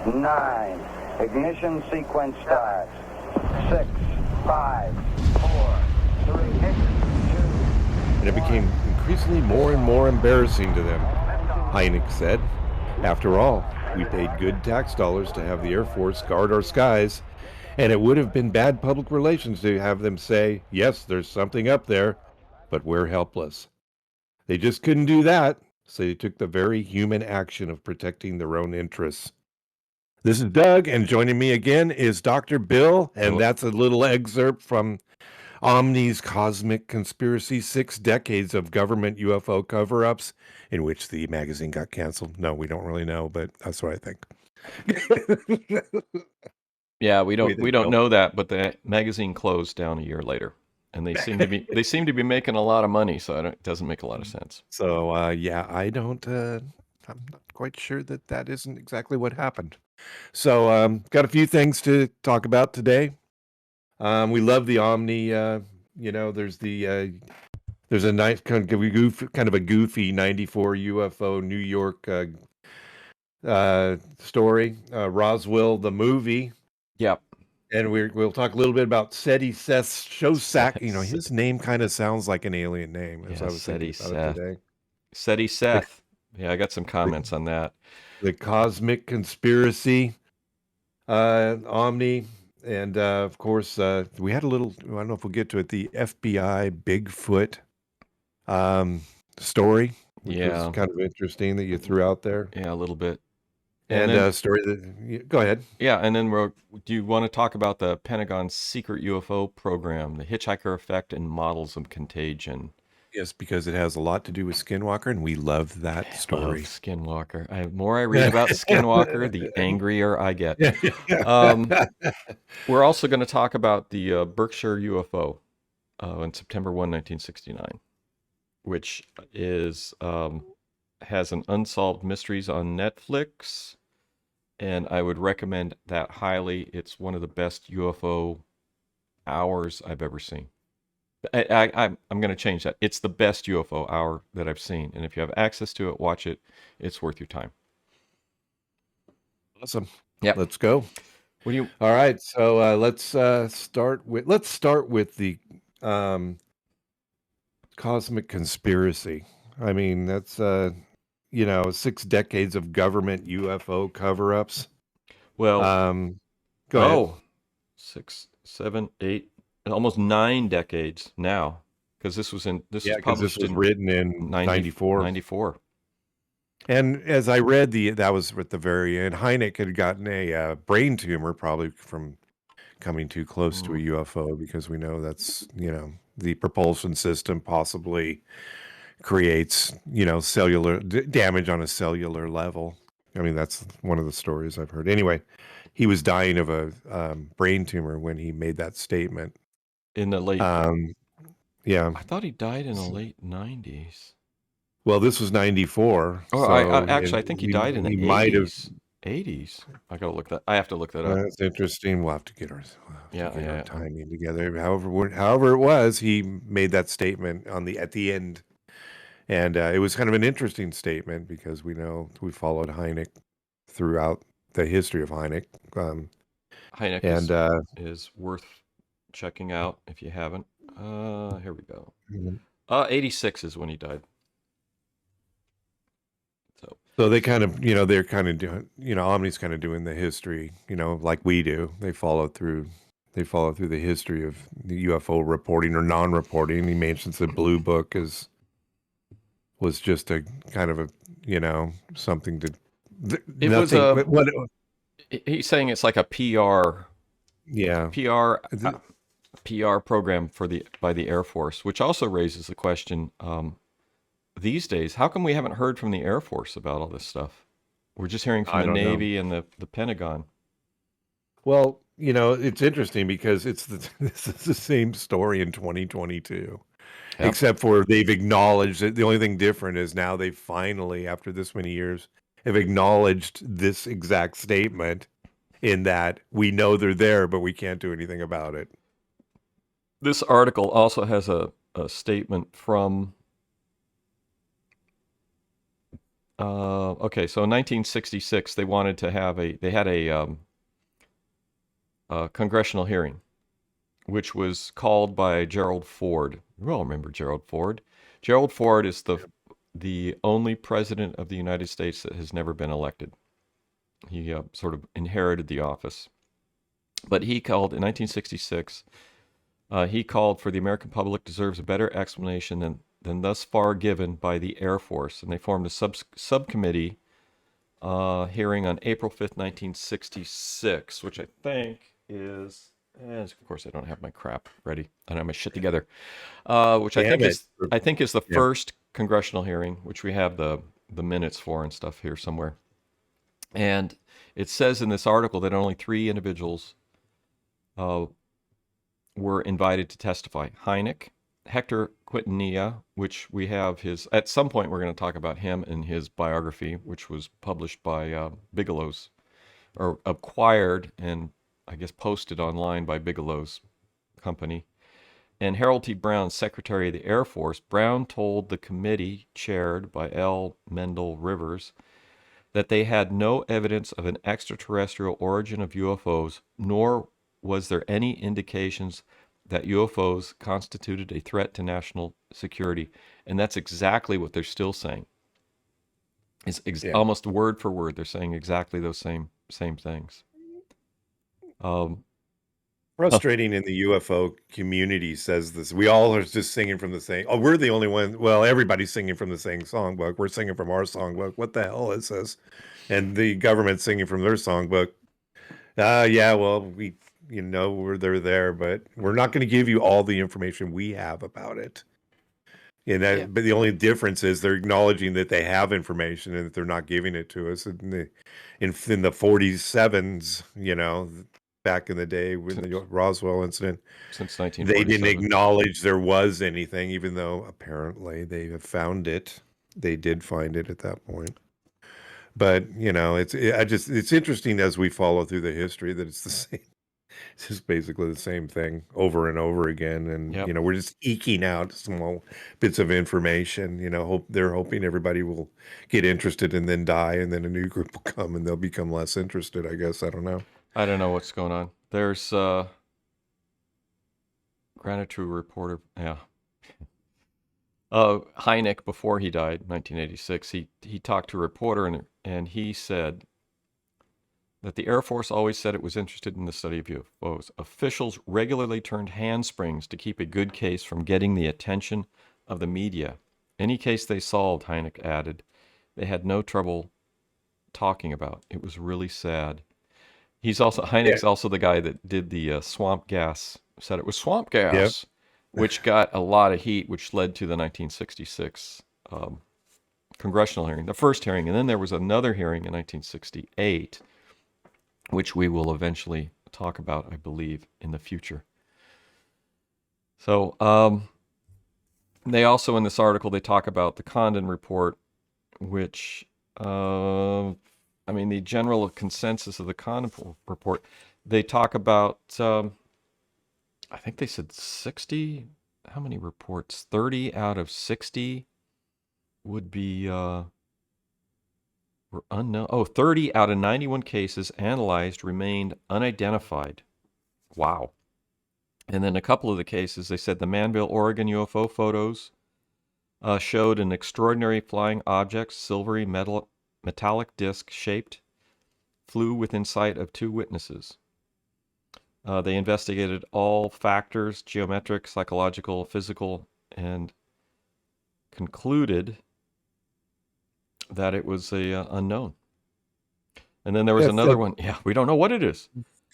9. Ignition sequence starts. 6, 5, 4, 3, 2. And it became increasingly more and more embarrassing to them, Hynek said. After all, we paid good tax dollars to have the Air Force guard our skies, and it would have been bad public relations to have them say, yes, there's something up there, but we're helpless. They just couldn't do that, so they took the very human action of protecting their own interests. This is Doug, and joining me again is Dr. Bill, and that's a little excerpt from Omni's Cosmic Conspiracy, 6 Decades of Government UFO Cover-Ups, in which the magazine got canceled. No, we don't really know, but that's what I think. Yeah, we don't know that, but the magazine closed down a year later, and they seem to be making a lot of money, so it doesn't make a lot of sense. So yeah, I'm not quite sure that isn't exactly what happened. So got a few things to talk about today. We love the Omni. There's a nice kind of a goofy '94 UFO New York story. Roswell the movie. Yep. And we'll talk a little bit about Seti Seth Shosak. His name kind of sounds like an alien name, as I was thinking about it today. Seti Seth. Yeah, I got some comments on that. The Cosmic Conspiracy, Omni, and of course, we had a little, I don't know if we'll get to it, the FBI Bigfoot story, which was kind of interesting that you threw out there. Yeah, a little bit. And a story go ahead. Yeah, and then do you want to talk about the Pentagon Secret UFO program, the Hitchhiker effect, and models of contagion? Yes, because it has a lot to do with Skinwalker, and we love that story. I love Skinwalker. The more I read about Skinwalker, the angrier I get. We're also going to talk about the Berkshire UFO on September 1, 1969, which is has an Unsolved Mysteries on Netflix, and I would recommend that highly. It's one of the best UFO hours I've ever seen. I'm going to change that. It's the best UFO hour that I've seen, and if you have access to it, watch it. It's worth your time. Awesome. Yeah, let's go. All right, so let's start with the Cosmic Conspiracy. I mean, that's 6 decades of government UFO cover-ups. Well, go ahead. 6, 7, 8. Almost 9 decades now, because this was written in 94. And as I read, that was at the very end. Hynek had gotten a brain tumor, probably from coming too close to a UFO, because we know that's the propulsion system possibly creates cellular damage on a cellular level. I mean, that's one of the stories I've heard. Anyway, he was dying of a brain tumor when he made that statement. In the late, yeah. I thought he died in the late 90s. Well, this was 94. Oh, I think he died in the 80s. 80s. I have to look that up. That's interesting. We'll have to get our timing together. However it was, he made that statement at the end, and it was kind of an interesting statement because we followed Hynek throughout the history of Hynek. Hynek is worth checking out if you haven't. Here we go. 86 is when he died. So they kind of, they're kind of doing, Omni's kind of doing the history, like we do. They follow through the history of the UFO reporting or non-reporting. He mentions the Blue Book was just a kind of a, something to. He's saying it's like a PR. Yeah. PR program by the Air Force, which also raises the question, these days, how come we haven't heard from the Air Force about all this stuff? We're just hearing from the Navy and the Pentagon. Well, it's interesting because this is the same story in 2022, except for they've acknowledged that the only thing different is now they finally, after this many years, have acknowledged this exact statement in that we know they're there, but we can't do anything about it. This article also has a statement from Okay, so in 1966, they wanted to have a congressional hearing, which was called by Gerald Ford. You all remember Gerald Ford. Gerald Ford is the only president of the United States that has never been elected. He sort of inherited the office. But he called in 1966, he called for the American public deserves a better explanation than thus far given by the Air Force. And they formed a subcommittee hearing on April 5th, 1966, which I think is, of course, I don't have my crap ready. I don't have my shit together, which Damn it. I think is the Yeah. first congressional hearing, which we have the minutes for and stuff here somewhere. And it says in this article that only 3 individuals were invited to testify. Hynek, Hector Quintanilla, which we have at some point we're going to talk about him and his biography, which was published by Bigelow's, or acquired and I guess posted online by Bigelow's company. And Harold T. Brown, Secretary of the Air Force. Brown told the committee chaired by L. Mendel Rivers that they had no evidence of an extraterrestrial origin of UFOs, nor was there any indications that UFOs constituted a threat to national security. And that's exactly what they're still saying. It's almost word for word. They're saying exactly those same things. Frustrating in the UFO community says this. We all are just singing from the same. Oh, we're the only one. Well, everybody's singing from the same songbook. We're singing from our songbook. What the hell is this? And the government's singing from their songbook. Yeah, well, they're there, but we're not going to give you all the information we have about it. But the only difference is they're acknowledging that they have information and that they're not giving it to us. In the 47s, back in the day with the Roswell incident, since 1947, they didn't acknowledge there was anything, even though apparently they have found it. They did find it at that point. But it's interesting as we follow through the history that it's the same. It's just basically the same thing over and over again, and we're just eking out small bits of information. They're hoping everybody will get interested and then die, and then a new group will come and they'll become less interested. I guess I don't know. I don't know what's going on. There's Granite True reporter. Yeah. Hynek, before he died, 1986, he talked to a reporter and he said that the Air Force always said it was interested in the study of UFOs. Officials regularly turned handsprings to keep a good case from getting the attention of the media. Any case they solved, Hynek added, they had no trouble talking about. It was really sad. Hynek's also the guy that did the swamp gas, said it was swamp gas, which got a lot of heat, which led to the 1966 congressional hearing, the first hearing. And then there was another hearing in 1968, which we will eventually talk about, I believe, in the future. So they also, in this article, they talk about the Condon report, which... the general consensus of the Condon report, they talk about, I think they said 60, how many reports? 30 out of 60 would be, were unknown. 30 out of 91 cases analyzed remained unidentified. Wow. And then a couple of the cases, they said the Manville, Oregon UFO photos showed an extraordinary flying object, silvery metallic disc shaped, flew within sight of 2 witnesses. They investigated all factors, geometric, psychological, physical, and concluded that it was a unknown. And then there was another one. Yeah, we don't know what it is.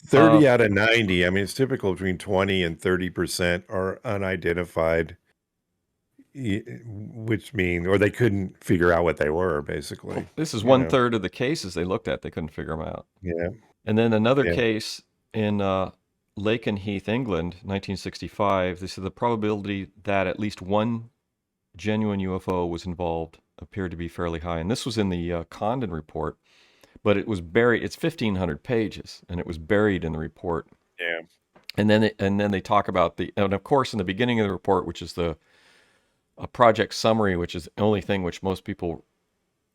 30 out of 90. It's typical between 20 and 30% are unidentified, which mean, or they couldn't figure out what they were, basically. Well, this is 1/3 of the cases they looked at. They couldn't figure them out. Yeah. And then another case in Lakenheath, England, 1965, they said the probability that at least one genuine UFO was involved appeared to be fairly high. And this was in the Condon report, but it was buried. It's 1,500 pages, and it was buried in the report. Yeah. And then they talk about and of course, in the beginning of the report, which is a project summary, which is the only thing which most people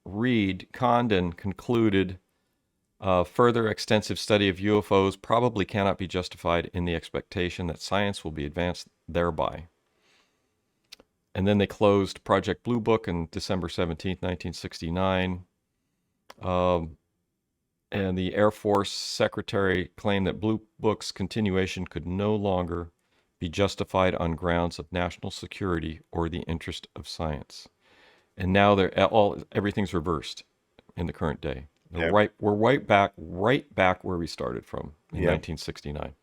Reed Condon concluded further extensive study of UFOs probably cannot be justified in the expectation that science will be advanced thereby. And then they closed Project Blue Book on December 17th, 1969. And the Air Force Secretary claimed that Blue Book's continuation could no longer be justified on grounds of national security or the interest of science. And now everything's reversed in the current day. Yeah. We're right back where we started from in 1969.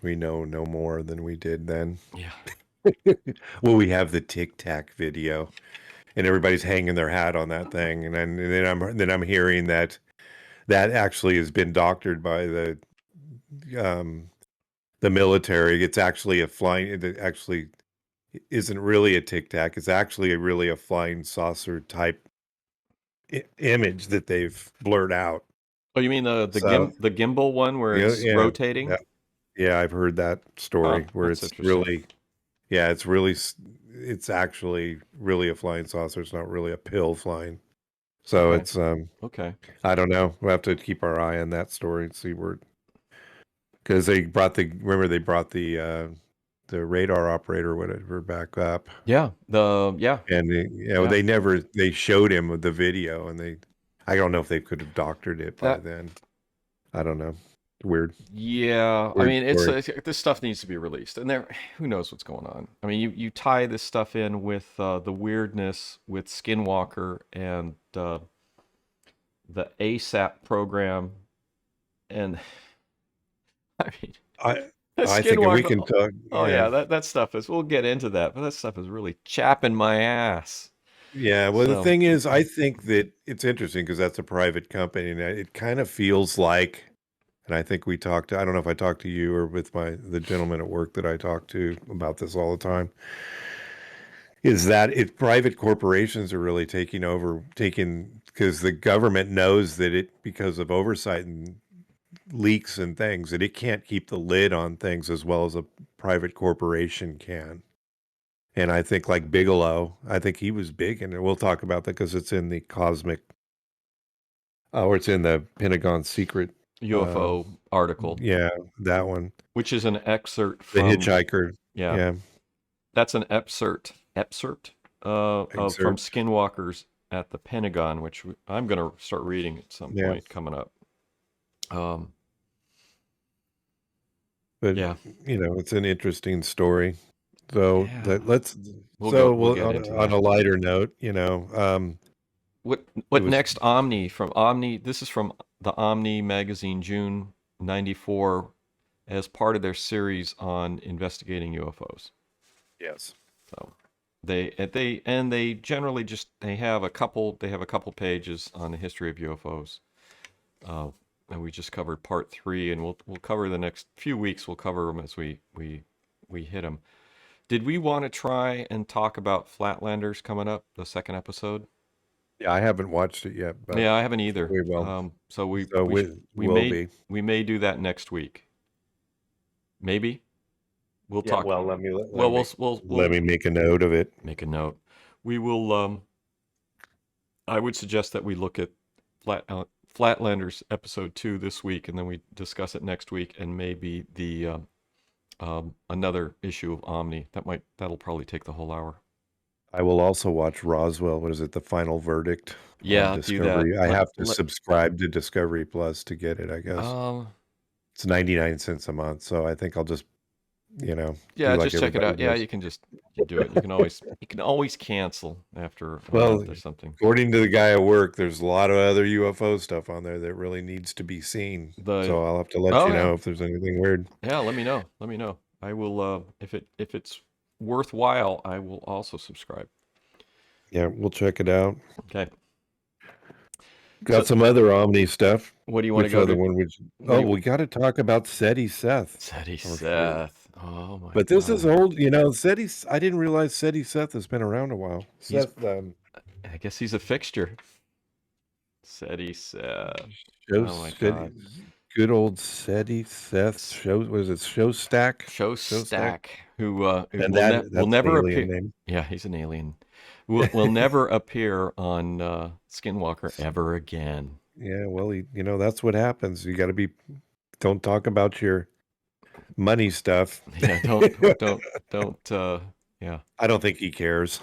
We know no more than we did then. Yeah. Well, we have the Tic Tac video, and everybody's hanging their hat on that thing, and then I'm hearing that actually has been doctored by the military. It's actually a flying. It actually isn't really a Tic Tac. It's actually really a flying saucer type image that they've blurred out. Oh, you mean the gimbal one where it's rotating? Yeah, I've heard that story where it's really, it's actually really a flying saucer. It's not really a pill flying. So it's okay. I don't know. We'll have to keep our eye on that story and see where, because they brought the radar operator, whatever, back up. Yeah. And they showed him the video, and I don't know if they could have doctored it by then. I don't know. Weird. Yeah, I mean, this stuff needs to be released, and who knows what's going on. I mean, you tie this stuff in with the weirdness with Skinwalker and the ASAP program, and I mean, I think we can talk. Oh yeah, that stuff is. We'll get into that, but that stuff is really chapping my ass. Yeah, well, the thing is, I think that it's interesting because that's a private company, and it kind of feels like. And I think I don't know if I talked to you or with the gentleman at work that I talk to about this all the time, is that private corporations are really taking because the government knows that because of oversight and leaks and things, that it can't keep the lid on things as well as a private corporation can. And I think like Bigelow, I think he was big, and we'll talk about that because it's in the it's in the Pentagon Secret UFO article. Yeah, that one. Which is an excerpt from The Hitchhiker. Yeah. That's an excerpt from Skinwalkers at the Pentagon, which I'm going to start reading at some point coming up. But it's an interesting story. So on a lighter note, what next? Omni from Omni. This is from the Omni magazine, June '94, as part of their series on investigating UFOs. Yes. So they generally have a couple pages on the history of UFOs. And we just covered part 3, and we'll cover the next few weeks. We'll cover them as we hit them. Did we want to try and talk about Flatlanders coming up, the second episode? Yeah, I haven't watched it yet. But yeah, I haven't either. We will. We may do that next week. Maybe. We'll talk. Well, let me make a note of it. Make a note. We will. I would suggest that we look at Flatlanders episode 2 this week, and then we discuss it next week, and maybe the another issue of Omni. That'll probably take the whole hour. I will also watch Roswell. What is it? The Final Verdict? Yeah, do that. I have to subscribe to Discovery Plus to get it, I guess. It's 99 cents a month, so I think I'll just, just check it out. Yeah, you can do it. You can always cancel after a month or something. According to the guy at work, there's a lot of other UFO stuff on there that really needs to be seen. So I'll have to let you know if there's anything weird. Yeah, let me know. I will if it's worthwhile, I will also subscribe. Yeah, we'll check it out. Okay. Got some other Omni stuff. What do you want to go to? We got to talk about SETI Seth. SETI Seth. Oh my! But this is old. SETI. I didn't realize SETI Seth has been around a while. I guess he's a fixture. SETI Seth. Oh my God. Good old SETI Seth. Showstack. Showstack. Who will never appear. Yeah, he's an alien. will never appear on Skinwalker ever again. Yeah, well, that's what happens. You got to be. Don't talk about your money stuff. Yeah, don't. Yeah. I don't think he cares.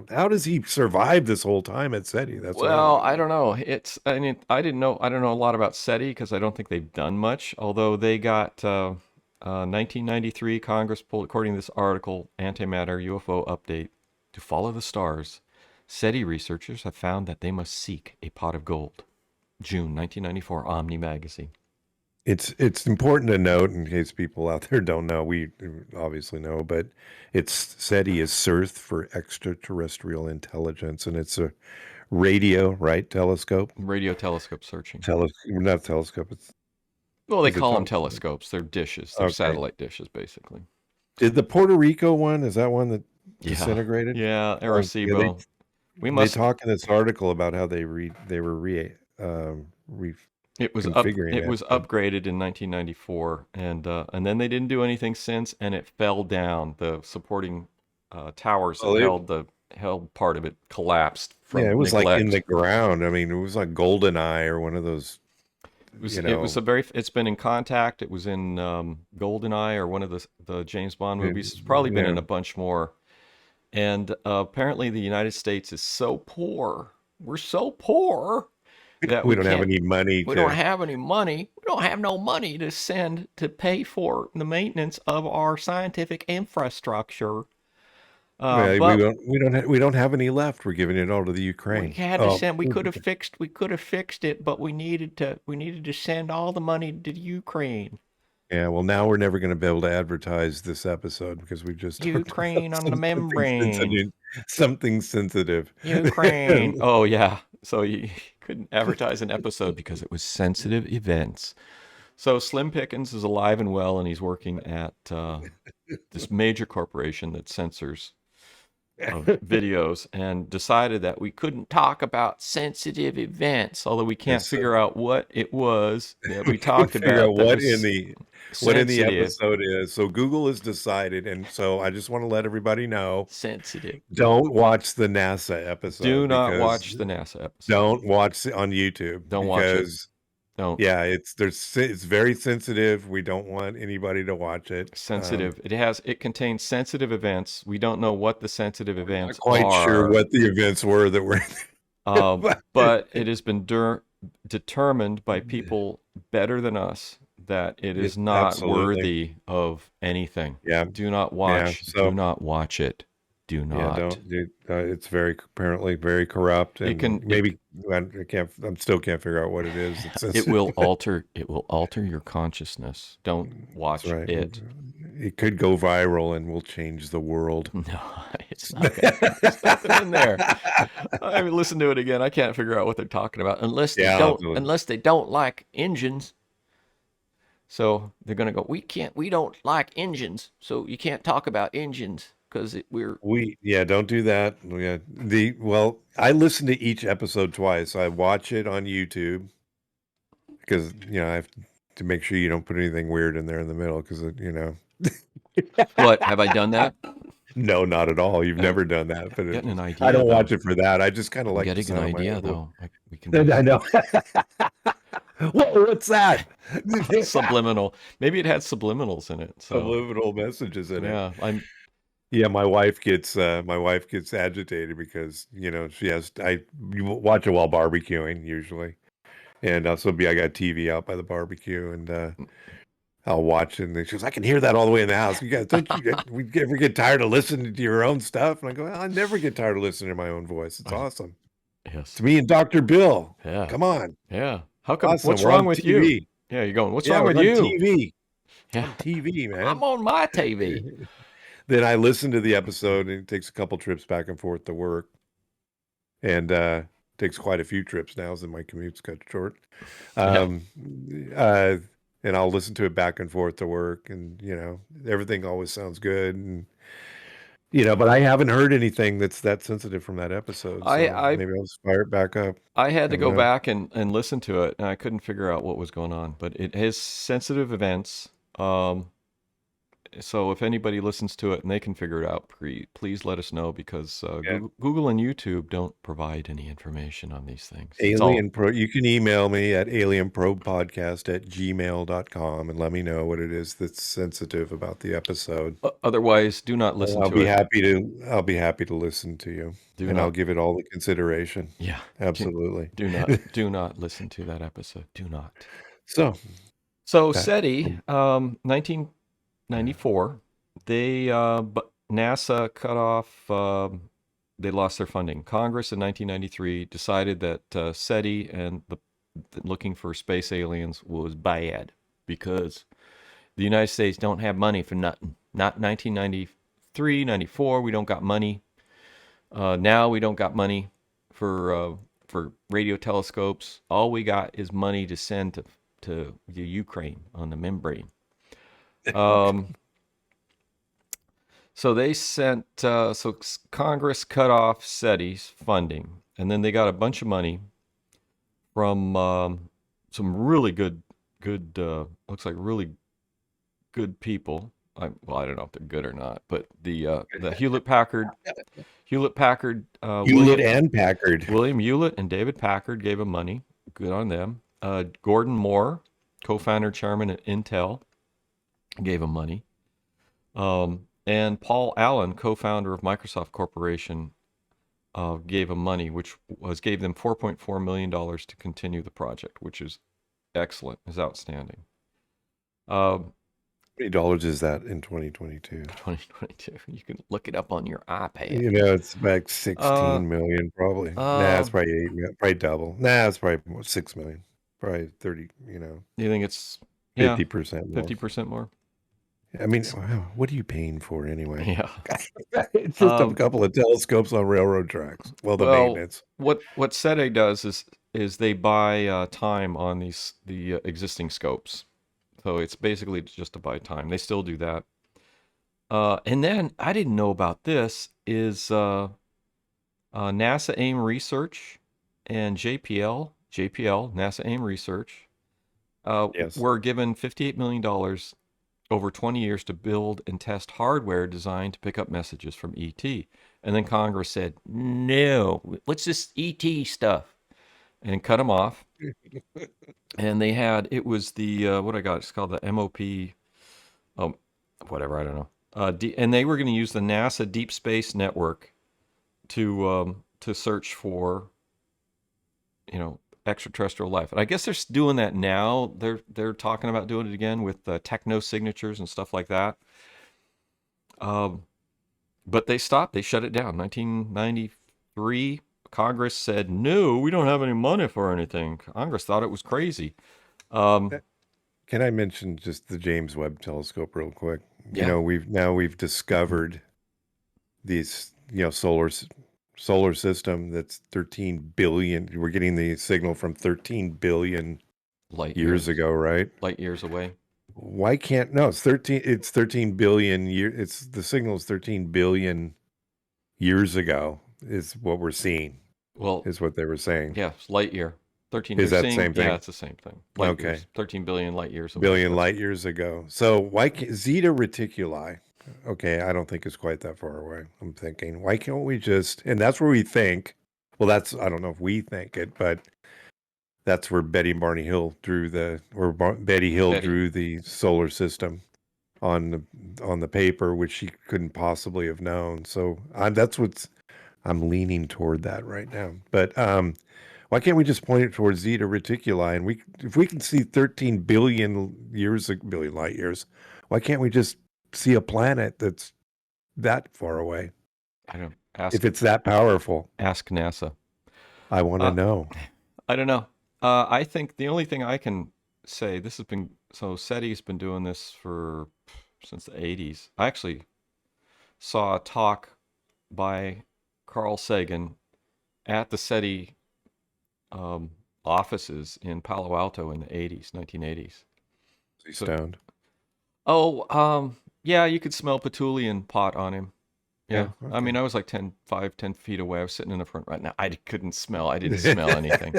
How does he survive this whole time at SETI? That's what I Well, want to I know. don't know. I mean, I don't know a lot about SETI because I don't think they've done much. Although they got 1993 Congress pulled, according to this article, antimatter UFO update to follow the stars. SETI researchers have found that they must seek a pot of gold. June 1994, Omni magazine. It's important to note, in case people out there don't know, we obviously know, but it's SETI is Search for Extraterrestrial Intelligence, and it's a radio, right? Telescope? Radio telescope searching. Not telescope. Well, they Is it call them telescopes. They're dishes. They're Okay. satellite dishes, basically. Did the Puerto Rico one, is that one that Yeah. disintegrated? Yeah, Yeah, Arecibo. they talk in this article about how they were It was reconfiguring it was but upgraded in 1994, and then they didn't do anything since, and it fell down. The supporting towers that held part of it collapsed from yeah, it was neglect. like in the ground. I mean, it was like GoldenEye or one of those. It's been in Contact. It was in GoldenEye or one of the James Bond movies. It's probably been in a bunch more. And apparently, the United States is so poor. We're so poor that we don't have any money. We don't have any money. We don't have no money to send to pay for the maintenance of our scientific infrastructure. But we don't have any left. We're giving it all to the Ukraine. We had to send. We could have fixed it, but we needed to send all the money to Ukraine. Yeah, well, now we're never going to be able to advertise this episode because we just Ukraine on the membrane. Something sensitive. Ukraine. Oh yeah. So you couldn't advertise an episode because it was sensitive events. So Slim Pickens is alive and well, and he's working at this major corporation that censors videos, and decided that we couldn't talk about sensitive events, although we can't figure out what it was that we talked about. What in the episode is. So Google has decided, and so I just want to let everybody know: sensitive. Don't watch the NASA episode. Do not watch the NASA episode. Don't watch it on YouTube. Don't watch it. Don't. Yeah, it's very sensitive. We don't want anybody to watch it. Sensitive. It contains sensitive events. We don't know what the sensitive events are. Not quite sure what the events were that were. But it has been determined by people better than us that it is not worthy of anything. Yeah. Do not watch. Do not watch it. Do not. Yeah, don't. It's apparently very corrupt. And I still can't figure out what it is. It will alter your consciousness. Don't watch it. It could go viral and will change the world. No, it's not. There's nothing in there. I mean, listen to it again. I can't figure out what they're talking about unless they don't like engines. So they're gonna go. We don't like engines, so you can't talk about engines. Because don't do that. I listen to each episode twice. I watch it on YouTube because I have to make sure you don't put anything weird in there in the middle because What, have I done that? No, not at all. You've never done that. But getting an idea. I don't watch it for that. I just kind of like getting an idea though. I know. What's that? Subliminal. Maybe it had subliminals in it. Subliminal messages in it. Yeah, Yeah, my wife gets agitated because you watch it while barbecuing usually, and I got TV out by the barbecue, and I'll watch it, and she goes, "I can hear that all the way in the house. You guys, we ever get tired of listening to your own stuff?" And I go, "I never get tired of listening to my own voice. It's awesome." Yes, it's me and Dr. Bill. Yeah, come on. Yeah, how come? Awesome. What's wrong with TV. you? Yeah, you're going. What's wrong with you? TV. Yeah, on TV, man. I'm on my TV. Then I listen to the episode, and it takes a couple trips back and forth to work, and takes quite a few trips now, as my commute's cut short. And I'll listen to it back and forth to work, and everything always sounds good, and but I haven't heard anything that's that sensitive from that episode. So maybe I'll just fire it back up. I had to go back and listen to it, and I couldn't figure out what was going on, but it has sensitive events. So if anybody listens to it and they can figure it out, please let us know, because Yeah. Google and YouTube don't provide any information on these things. It's all Alien Pro. You can email me at alienprobepodcast@gmail.com and let me know what it is that's sensitive about the episode. otherwise, do not listen I'll to be it. happy to. I'll be happy to listen to you, Do and not. I'll give it all the consideration. Yeah. Absolutely. Do not listen to that episode. Do not. So So that SETI, 1994, but NASA cut off. They lost their funding. Congress in 1993 decided that SETI and looking for space aliens was bad, because the United States don't have money for nothing. Not 1993, 94. We don't got money. Now we don't got money for radio telescopes. All we got is money to send to the Ukraine on the membrane. So they sent. So Congress cut off SETI's funding, and then they got a bunch of money from some really good. Looks like really good people. I don't know if they're good or not, but the Hewlett Packard. Hewlett and Packard. William Hewlett and David Packard gave him money. Good on them. Gordon Moore, co-founder, chairman at Intel, gave him money. And Paul Allen, co-founder of Microsoft Corporation, gave him money, which gave them $4.4 million to continue the project, which is excellent, is outstanding. How many dollars is that in 2022? 2022. You can look it up on your iPad. It's like 16 million, probably. Nah, it's probably 8 million, probably double. Nah, it's probably 6 million, probably 30. You think it's 50% more. 50% more? I mean, wow, what are you paying for anyway? Yeah, it's just a couple of telescopes on railroad tracks. Well, maintenance. What SETI does is they buy time on the existing scopes. So it's basically just to buy time. They still do that. And then I didn't know about this is NASA AIM Research and JPL, NASA AIM Research, were given $58 million over 20 years to build and test hardware designed to pick up messages from ET. And then Congress said, no, what's this ET stuff? And cut them off. And they had, it was the, what I got, it's called the MOP, whatever, I don't know. And they were going to use the NASA Deep Space Network to search for, extraterrestrial life. And I guess they're doing that now. They're talking about doing it again with techno signatures and stuff like that. But they stopped. They shut it down. 1993, Congress said, no, we don't have any money for anything. Congress thought it was crazy. Can I mention just the James Webb Telescope real quick? Yeah. We've discovered these, solar system that's 13 billion. We're getting the signal from 13 billion light years ago, right? Light years away. Why can't, no, it's 13 billion years. The signal is 13 billion years ago is what we're seeing. Well, is what they were saying. Yeah, it's light year. 13 is that the same thing? Yeah, it's the same thing. Light years, 13 billion light years away. Billion light years ago. So why can't Zeta Reticuli? Okay, I don't think it's quite that far away. I'm thinking, why can't we just, and that's where we think, well, that's, I don't know if we think it, but that's where Betty Hill drew the solar system on the paper, which she couldn't possibly have known. So that's what's, I'm leaning toward that right now. But why can't we just point it towards Zeta Reticuli? And if we can see 13 billion light years, why can't we just see a planet that's that far away? I don't if it's that powerful. Ask NASA. I want to know. I don't know. I think the only thing I can say, SETI's been doing this since the 80s. I actually saw a talk by Carl Sagan at the SETI offices in Palo Alto in the 1980s. Is he stoned? Yeah, you could smell patchouli and pot on him. Yeah. Okay. I mean, I was like 10 feet away. I was sitting in the front right now. I didn't smell anything.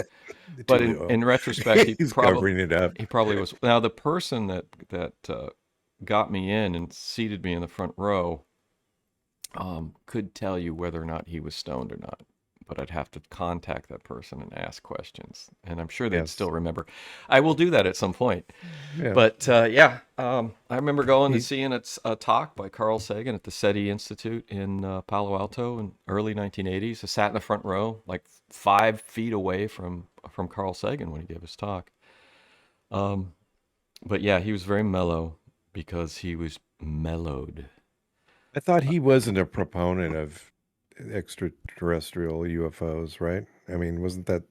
But in retrospect, he's covering it up. He probably was. Now, the person that got me in and seated me in the front row could tell you whether or not he was stoned or not. But I'd have to contact that person and ask questions. And I'm sure they'd Yes. still remember. I will do that at some point. Yeah. But I remember going and seeing a talk by Carl Sagan at the SETI Institute in Palo Alto in early 1980s. I sat in the front row, like 5 feet away from Carl Sagan when he gave his talk. But yeah, he was very mellow because he was mellowed. I thought he wasn't a proponent of extraterrestrial UFOs, right? I mean, wasn't that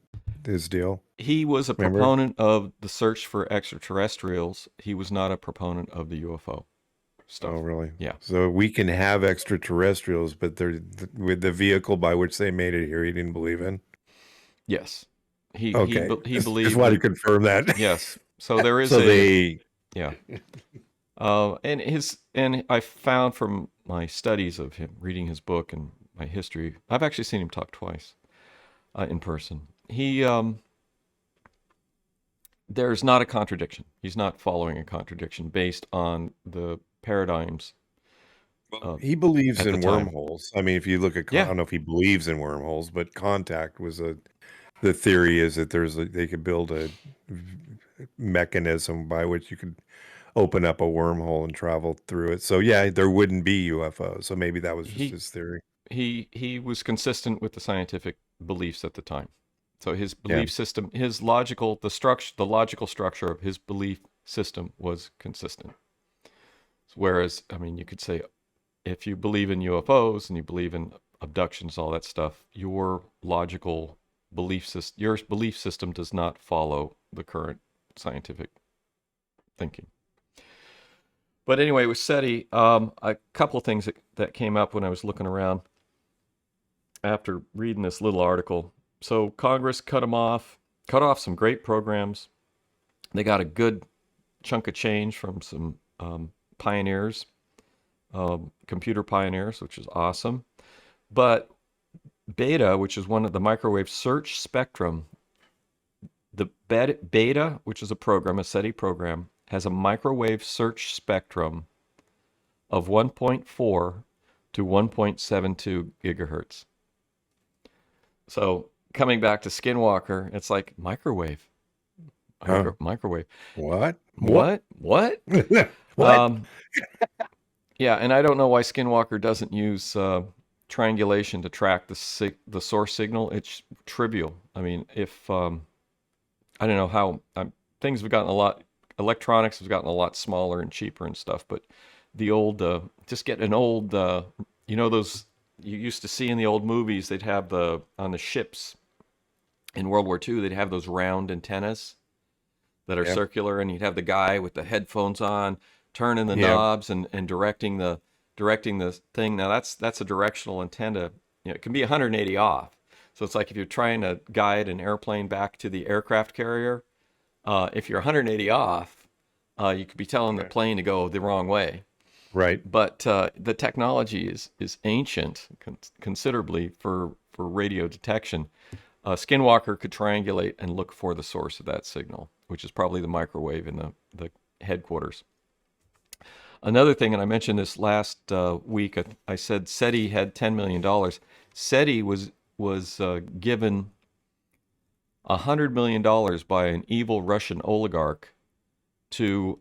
his deal? He was a Remember? proponent of the search for extraterrestrials. He was not a proponent of the UFO stuff. Oh, really? Yeah. So we can have extraterrestrials, but they're with the vehicle by which they made it here, he didn't believe in. Yes. He believed. Just wanted to confirm that. Yes. So there is So they. Yeah. And I found from my studies of him, reading his book and my history, I've actually seen him talk twice in person. There's not a contradiction. He's not following a contradiction based on the paradigms. He believes at in the time. wormholes. I mean, if you look at, Yeah. I don't know if he believes in wormholes, but contact was the theory is that they could build a mechanism by which you could open up a wormhole and travel through it. So yeah, there wouldn't be UFOs. So maybe that was just his theory. He was consistent with the scientific beliefs at the time. So his belief system, the logical structure of his belief system was consistent. Whereas, I mean, you could say if you believe in UFOs and you believe in abductions, all that stuff, your belief system does not follow the current scientific thinking. But anyway, with SETI, a couple of things that came up when I was looking around after reading this little article. So Congress cut off some great programs. They got a good chunk of change from some pioneers, computer pioneers, which is awesome. But Beta, which is one of the microwave search spectrum, the Beta, which is a SETI program, has a microwave search spectrum of 1.4 to 1.72 gigahertz. So coming back to Skinwalker, it's like microwave. Microwave. What? What? What? Yeah, and I don't know why Skinwalker doesn't use triangulation to track the source signal. It's trivial. I mean, if I don't know how things have gotten electronics has gotten a lot smaller and cheaper and stuff, but the old, just get an old, those you used to see in the old movies, they'd have on the ships in World War II, they'd have those round antennas that are circular, and you'd have the guy with the headphones on, turning the knobs and directing the thing. Now that's a directional antenna. It can be 180 off. So it's like if you're trying to guide an airplane back to the aircraft carrier, if you're 180 off, you could be telling the plane to go the wrong way. Right. But the technology is ancient considerably for radio detection. Skinwalker could triangulate and look for the source of that signal, which is probably the microwave in the headquarters. Another thing, and I mentioned this last week, I said SETI had $10 million. SETI was given $100 million by an evil Russian oligarch to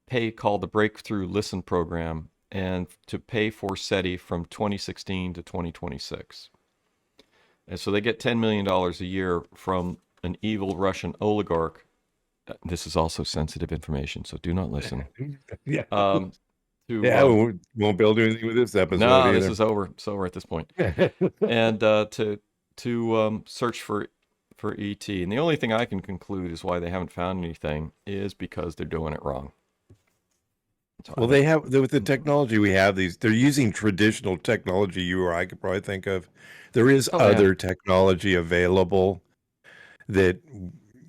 pay, called the Breakthrough Listen program, and to pay for SETI from 2016 to 2026. And so they get $10 million a year from an evil Russian oligarch. This is also sensitive information, so do not listen. Yeah. We won't be able to do anything with this episode. No, either. this is over. It's over at this point. And to search for ET. And the only thing I can conclude is why they haven't found anything is because they're doing it wrong. Well, they have, with the technology we have, they're using traditional technology you or I could probably think of. There is other technology available that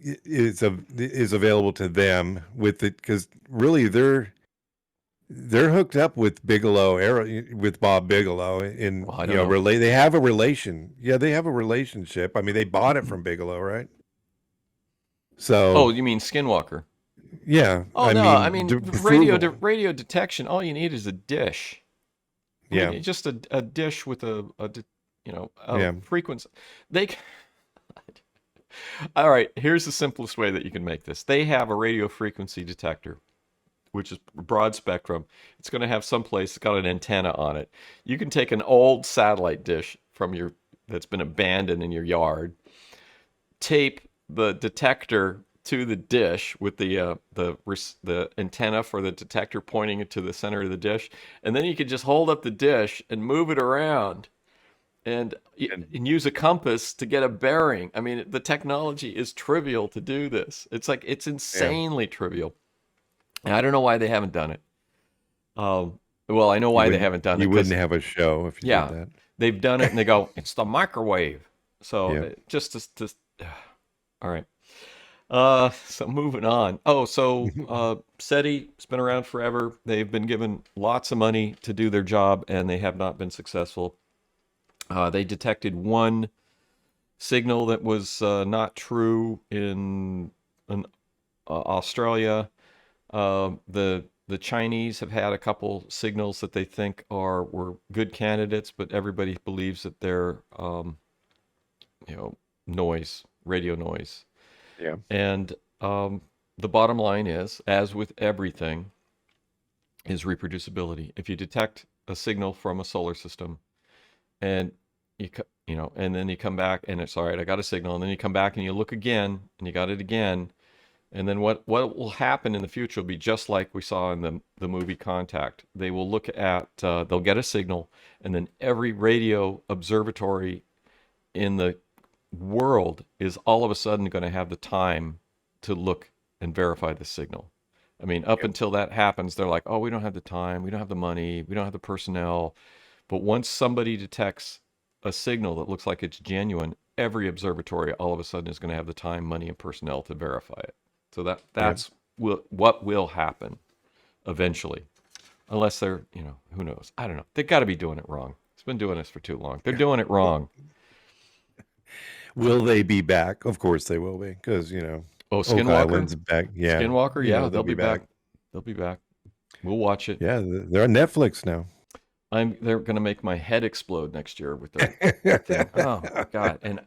is available to them with it, because really they're hooked up with with Bob Bigelow in they have a relation. Yeah, they have a relationship. I mean, they bought it from Bigelow, right? So oh, you mean Skinwalker? Yeah. Oh no, I mean radio frugal. radio detection. All you need is a dish. I Yeah. mean, just a dish with a Yeah. frequency. They. All right, here's the simplest way that you can make this. They have a radio frequency detector, which is broad spectrum. It's going to have someplace, it's got an antenna on it. You can take an old satellite dish that's been abandoned in your yard, tape the detector to the dish with the antenna for the detector pointing it to the center of the dish, and then you can just hold up the dish and move it around and use a compass to get a bearing. I mean, the technology is trivial to do this. It's insanely trivial. And I don't know why they haven't done it. Well, I know why they haven't done it. You wouldn't have a show if you did that. They've done it and they go, it's the microwave. So just all right. So moving on. Oh, so SETI's been around forever. They've been given lots of money to do their job, and they have not been successful. They detected one signal that was not true in Australia. The Chinese have had a couple signals that they think were good candidates, but everybody believes that they're radio noise. Yeah. And the bottom line is, as with everything, is reproducibility. If you detect a signal from a solar system, and and then you come back and it's all right, I got a signal, and then you come back and you look again and you got it again, and then what will happen in the future will be just like we saw in the movie Contact. They will look at they'll get a signal, and then every radio observatory in the world is all of a sudden going to have the time to look and verify the signal. I mean, up until that happens, they're like, oh, we don't have the time, we don't have the money, we don't have the personnel. But once somebody detects a signal that looks like it's genuine, every observatory all of a sudden is going to have the time, money, and personnel to verify it. So that's what will happen eventually, unless they're, who knows? I don't know. They've got to be doing it wrong. It's been doing this for too long. They're doing it wrong. Will they be back? Of course they will be, because Skinwalker? Oak Island's back. Yeah, Skinwalker. Yeah, they'll be back. They'll be back. We'll watch it. Yeah, they're on Netflix now. They're going to make my head explode next year with that thing. Oh my God! And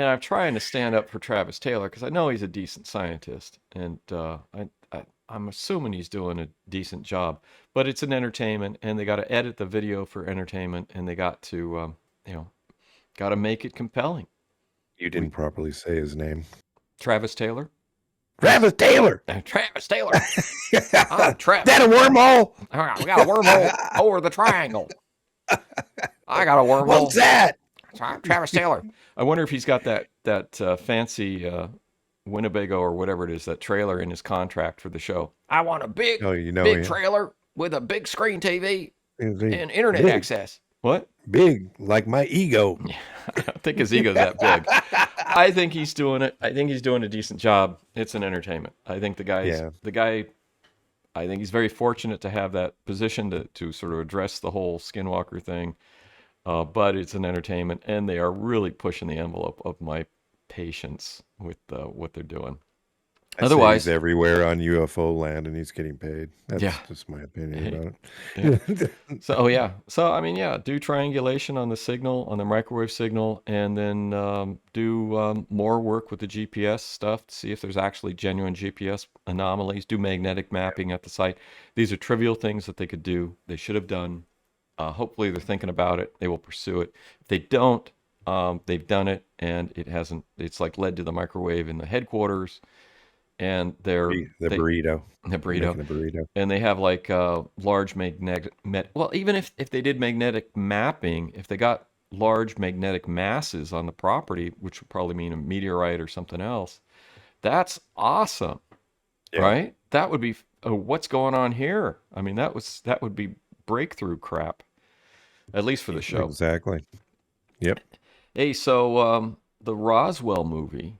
I'm trying to stand up for Travis Taylor because I know he's a decent scientist, and I'm assuming he's doing a decent job. But it's an entertainment, and they got to edit the video for entertainment, and they got to got to make it compelling. You didn't properly say his name. Travis Taylor? Travis Taylor! Travis Taylor! I'm Travis. That a wormhole? We got a wormhole over the triangle. I got a wormhole. What's that? I'm Travis Taylor. I wonder if he's got that fancy Winnebago or whatever it is, that trailer in his contract for the show. I want a big trailer with a big screen TV and internet access. What? Big, like my ego. I don't think his ego's that big. I think he's doing it. I think he's doing a decent job. It's an entertainment. I think the guy, I think he's very fortunate to have that position to sort of address the whole Skinwalker thing. But it's an entertainment, and they are really pushing the envelope of my patience with what they're doing. Otherwise, he's everywhere on UFO land, and he's getting paid. That's just my opinion about it. So I mean, do triangulation on the signal, on the microwave signal, and then do more work with the GPS stuff to see if there's actually genuine GPS anomalies. Do magnetic mapping at the site. These are trivial things that they could do. They should have done. Hopefully, they're thinking about it. They will pursue it. If they don't, they've done it, and it hasn't. It's like led to the microwave in the headquarters. And the burrito, and they have like large magnetic. Well, even if they did magnetic mapping, if they got large magnetic masses on the property, which would probably mean a meteorite or something else, that's awesome, right? That would be what's going on here. I mean, that would be breakthrough crap, at least for the show. Exactly. Yep. Hey, so the Roswell movie.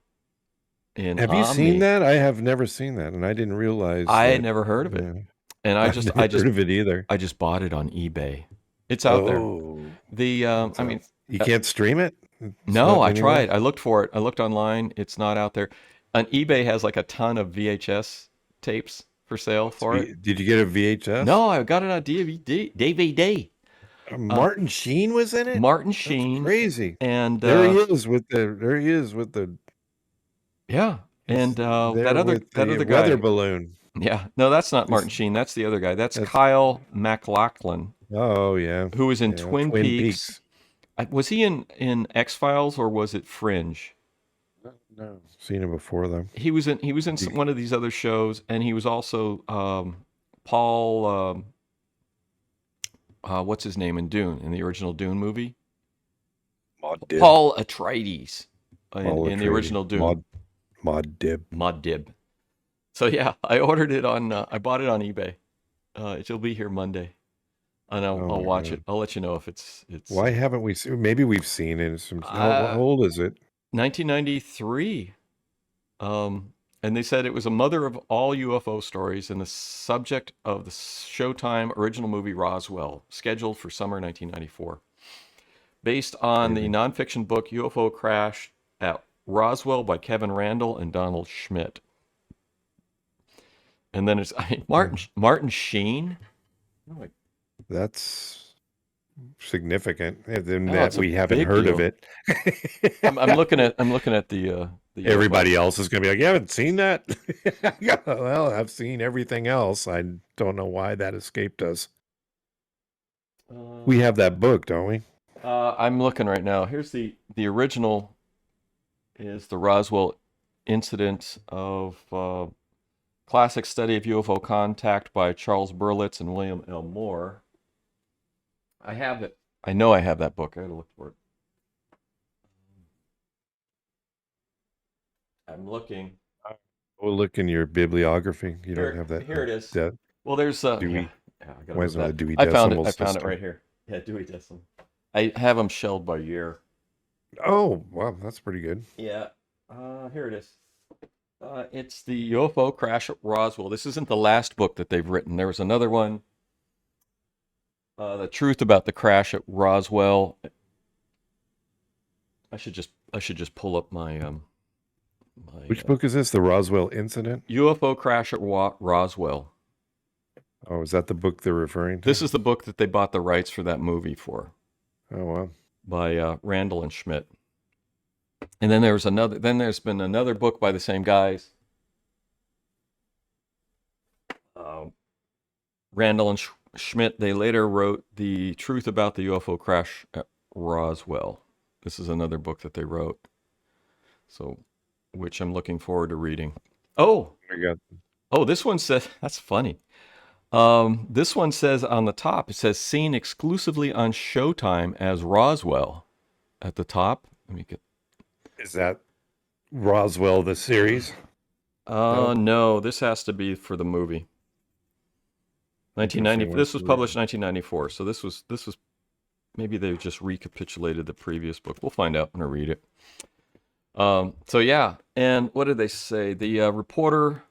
Have you seen that? I have never seen that, and I didn't realize. I had never heard of it, and I just heard of it either. I just bought it on eBay. It's out there. I mean, you can't stream it. No, I tried. I looked for it. I looked online. It's not out there. on eBay has like a ton of VHS tapes for sale for it. Did you get a VHS? No, I got it on DVD. Martin Sheen was in it? Martin That's Sheen. crazy. And there he is with the yeah. And that other guy. weather balloon. Yeah. No, that's not Martin Sheen. That's the other guy. That's Kyle MacLachlan. Oh, yeah. Who was in Twin Peaks. Was he in X-Files or was it Fringe? No, seen him before though. He was in one of these other shows, and he was also Paul. What's his name in Dune, in the original Dune movie? Paul Atreides in the original Dune. Mod Dib. So yeah, I ordered it on. I bought it on eBay. It'll be here Monday, and I'll watch it. I'll let you know if it's. Why haven't we seen? Maybe we've seen it. How old is it? 1993. And they said it was a mother of all UFO stories and the subject of the Showtime original movie Roswell, scheduled for summer 1994. Based on the nonfiction book UFO Crash at Roswell by Kevin Randall and Donald Schmidt. And then it's Martin Sheen. That's significant. And that we haven't heard of it. I'm looking at the everybody else is going to be like, you haven't seen that? Well, I've seen everything else. I don't know why that escaped us. We have that book, don't we? I'm looking right now. Here's the original is the Roswell incident of classic study of UFO contact by Charles Berlitz and William L. Moore. I have it. I know I have that book. I gotta look for it. I'm looking. We'll look in your bibliography. You don't have that. Here it is. Well, there's Dewey. Where's the Dewey I Decimal found it. I found it right here. Yeah, Dewey Decimal. I have them shelled by year. Oh, wow, that's pretty good. Yeah. Here it is. It's the UFO Crash at Roswell. This isn't the last book that they've written. There was another one. The Truth About the Crash at Roswell. I should just pull up my Which book is this? The Roswell Incident? UFO Crash at Roswell. Oh, is that the book they're referring to? This is the book that they bought the rights for that movie for. Oh, wow. By Randall and Schmidt. And then there's been another book by the same guys. Randall and Schmidt, they later wrote The Truth About the UFO Crash at Roswell. This is another book that they wrote. So, which I'm looking forward to reading. Oh, this one says, that's funny. This one says on the top, it says seen exclusively on Showtime as Roswell. At the top, let me get. Is that Roswell the series? No, this has to be for the movie. 1990. This was published 1994. So this was maybe they just recapitulated the previous book. We'll find out when I read it. So yeah, and what did they say? The reporter.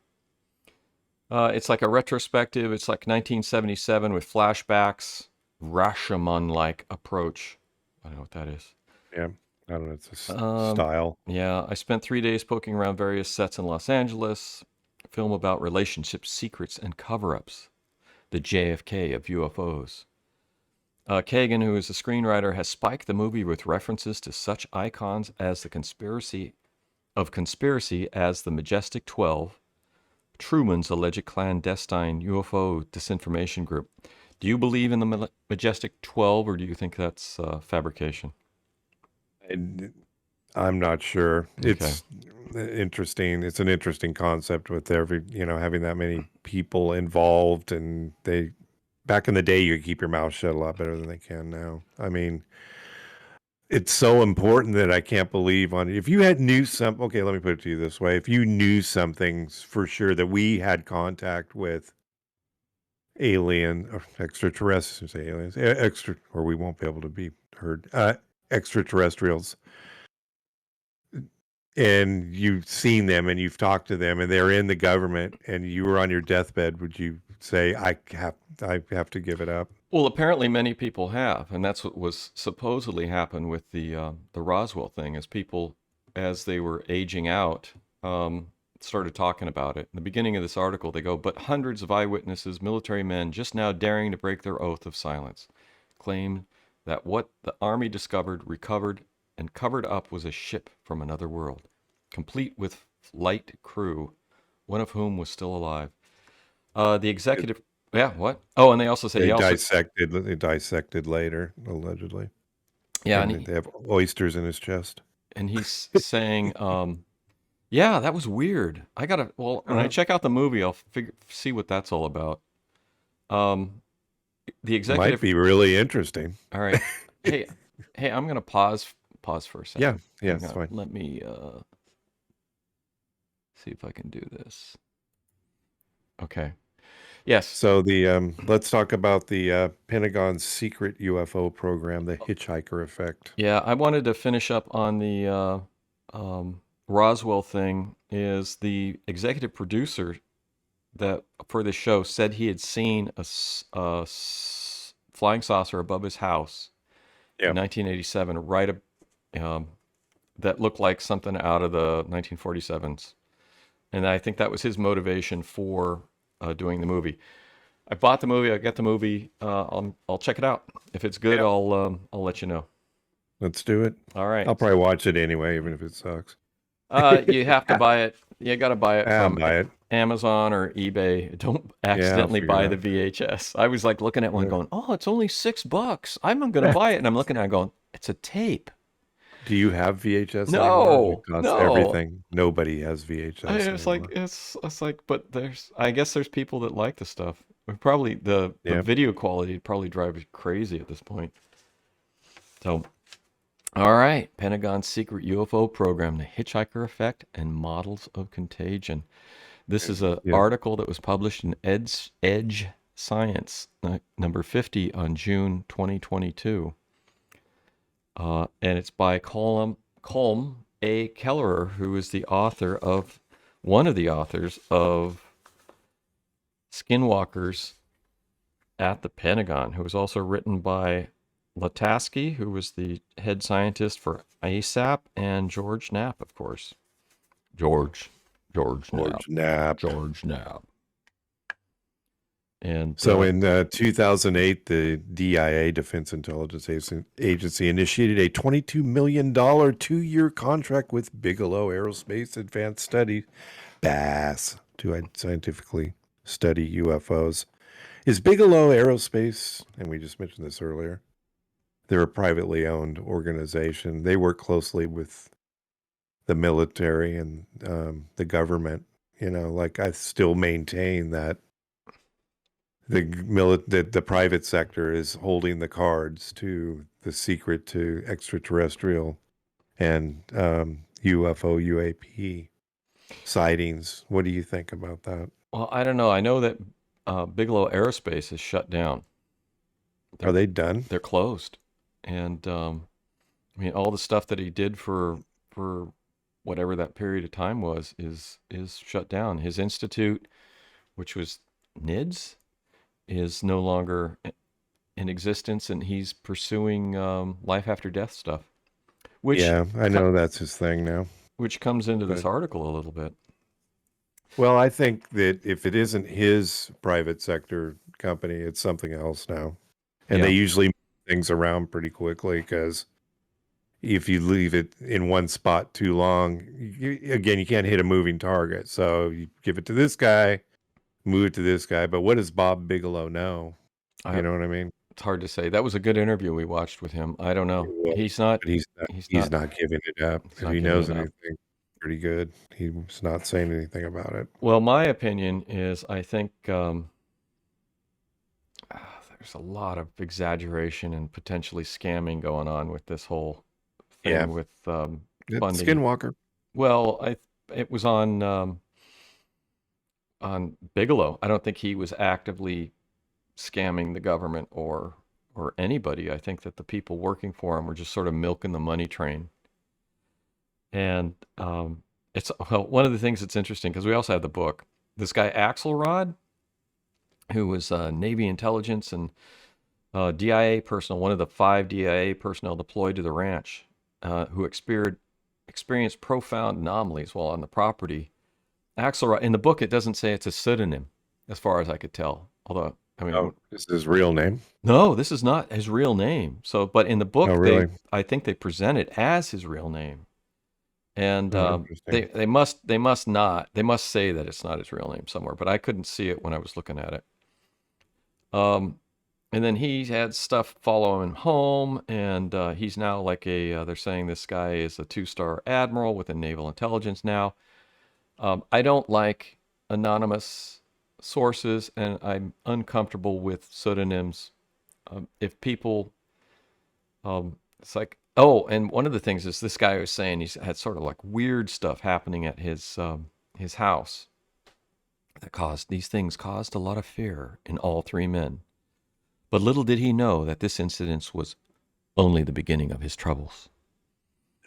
It's like a retrospective. It's like 1977 with flashbacks, Rashomon-like approach. I don't know what that is. Yeah, I don't know. It's a style. Yeah, I spent 3 days poking around various sets in Los Angeles. A film about relationships, secrets, and cover-ups. The JFK of UFOs. Kagan, who is a screenwriter, has spiked the movie with references to such icons as the conspiracy as the Majestic 12, Truman's alleged clandestine UFO disinformation group. Do you believe in the Majestic 12, or do you think that's fabrication? I'm not sure. Okay. It's interesting. It's an interesting concept with having that many people involved, and back in the day, you could keep your mouth shut a lot better than they can now. I mean, it's so important that I can't believe if you knew something. Okay, let me put it to you this way: if you knew something for sure that we had contact with alien or extraterrestrials, or we won't be able to be heard, extraterrestrials, and you've seen them and you've talked to them and they're in the government and you were on your deathbed, would you say I have to give it up? Well, apparently many people have, and that's what was supposedly happened with the Roswell thing. As people, as they were aging out, started talking about it. In the beginning of this article, they go, but hundreds of eyewitnesses, military men, just now daring to break their oath of silence, claim that what the Army discovered, recovered, and covered up was a ship from another world, complete with light crew, one of whom was still alive. The executive... Yeah, what? Oh, and they also say... They dissected later, allegedly. Yeah, and they have oysters in his chest. And he's saying... yeah, that was weird. I gotta... Well, when I check out the movie, I'll see what that's all about. The executive... Might be really interesting. All right. Hey, I'm gonna pause for a second. Yeah, it's fine. Let me see if I can do this. Okay. Yes. So let's talk about the Pentagon's secret UFO program, the Hitchhiker effect. Yeah, I wanted to finish up on the Roswell thing. Is the executive producer that for this show said he had seen a flying saucer above his house in 1987, that looked like something out of the 1947s, and I think that was his motivation for doing the movie. I bought the movie. I got the movie. I'll check it out. If it's good, I'll let you know. Let's do it. All right. I'll probably watch it anyway, even if it sucks. You have to buy it. You got to buy it from Amazon or eBay. Don't accidentally buy the VHS. I was like looking at one going, oh, it's only $6. I'm going to buy it. And I'm looking at it going, it's a tape. Do you have VHS? No, everything. Nobody has VHS. It's like, but I guess there's people that like the stuff. Probably the video quality probably drives you crazy at this point. So, all right, Pentagon's secret UFO program, the Hitchhiker effect and models of contagion. This is an article that was published in Edge Science, number 50 on June 2022. And it's by Colm A. Kelleher, who is one of the authors of Skinwalkers at the Pentagon, who was also written by Latasky, who was the head scientist for ASAP, and George Knapp, of course. George Knapp. And so in 2008, the DIA, Defense Intelligence Agency, initiated a $22 million 2-year contract with Bigelow Aerospace Advanced Studies, BASS, to scientifically study UFOs. Is Bigelow Aerospace, and we just mentioned this earlier, they're a privately owned organization. They work closely with the military and the government. I still maintain that the private sector is holding the cards to the secret to extraterrestrial and UFO, UAP sightings. What do you think about that? Well, I don't know. I know that Bigelow Aerospace is shut down. Are they done? They're closed. And all the stuff that he did for whatever that period of time was is shut down. His institute, which was NIDS, is no longer in existence, and he's pursuing life after death stuff. I know that's his thing now. Which comes into this article a little bit. Well, I think that if it isn't his private sector company, it's something else now. And they usually move things around pretty quickly, because if you leave it in one spot too long, you can't hit a moving target. So you give it to this guy, move it to this guy. But what does Bob Bigelow know? You know what I mean? It's hard to say. That was a good interview we watched with him. I don't know. He's not giving it up. If he knows anything pretty good, he's not saying anything about it. Well, my opinion is I think there's a lot of exaggeration and potentially scamming going on with this whole thing with funding. Skinwalker. Well, it was on Bigelow. I don't think he was actively scamming the government or anybody. I think that the people working for him were just sort of milking the money train. And one of the things that's interesting, because we also had the book, this guy Axelrod, who was Navy intelligence and DIA personnel, one of the 5 DIA personnel deployed to the ranch, who experienced profound anomalies while on the property. Axelrod, in the book, it doesn't say it's a pseudonym, as far as I could tell. Although, I mean, Oh, this is his real name? no, this is not his real name. So, but in the book, Oh, really? I think they present it as his real name. And Interesting. they must say that it's not his real name somewhere, but I couldn't see it when I was looking at it. And then he had stuff follow him home, and he's now like they're saying this guy is a 2-star admiral with a naval intelligence now. I don't like anonymous sources, and I'm uncomfortable with pseudonyms. If people, it's like, oh, and one of the things is this guy was saying he's had sort of like weird stuff happening at his house these things caused a lot of fear in all three men. But little did he know that this incident was only the beginning of his troubles.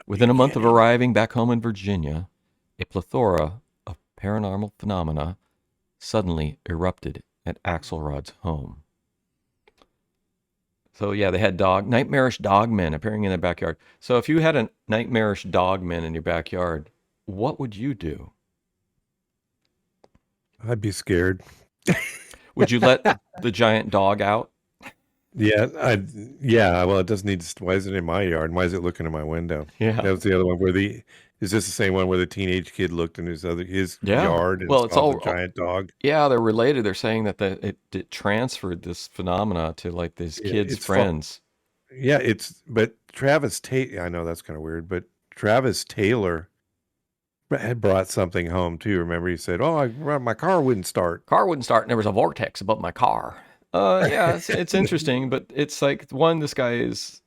Within a month of arriving back home in Virginia, a plethora of paranormal phenomena suddenly erupted at Axelrod's home. So yeah, they had nightmarish dogmen appearing in their backyard. So if you had a nightmarish dogman in your backyard, what would you do? I'd be scared. Would you let the giant dog out? Yeah, well, it doesn't need to, why is it in my yard? Why is it looking in my window? Yeah. That was the other one is this the same one where the teenage kid looked in his yard and Well, saw the giant dog? Yeah, they're related. They're saying that it transferred this phenomena to like these kids' friends. Yeah, but Travis Taylor, I know that's kind of weird, but Travis Taylor had brought something home too. Remember, he said, "Oh, my car wouldn't start. And there was a vortex above my car." Yeah, it's interesting, but it's like this guy is